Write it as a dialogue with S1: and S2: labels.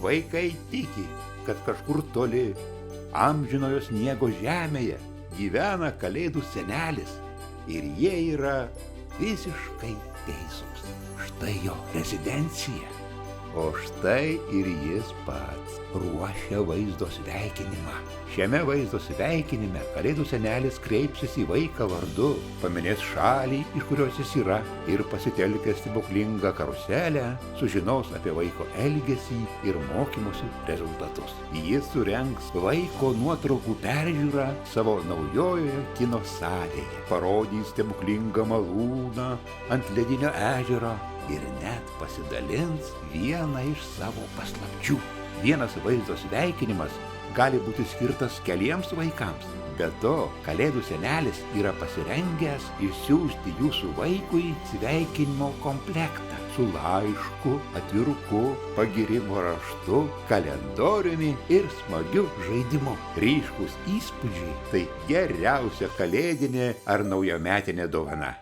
S1: Vaikai tiki, kad kažkur toli, amžinojo sniego žemėje, gyvena Kalėdų senelis ir jie yra visiškai teisūs. Štai jo rezidencija, o štai ir jis pats ruošia vaizdo sveikinimą. Šiame vaizdo sveikinime Kalėdų senelis kreipsis į vaiką vardu, paminės šalį, iš kurios jis yra, ir pasitelkęs stebuklingą karuselę, sužinos apie vaiko elgesį ir mokymosi rezultatus. Jis surengs vaiko nuotraukų peržiūrą savo naujojoje kino salėje, parodys stebuklingą malūną ant ledinio ežero ir net pasidalins vieną iš savo paslapčių. Vienas vaizdo sveikinimas gali būti skirtas keliems vaikams. Be to, Kalėdų senelis yra pasirengęs išsiųsti jūsų vaikui sveikinimo komplektą su laišku, atviruku, pagyrimo raštu, kalendoriumi ir smagiu žaidimu. Ryškūs įspūdžiai – tai geriausia kalėdinė ar naujametinė dovana.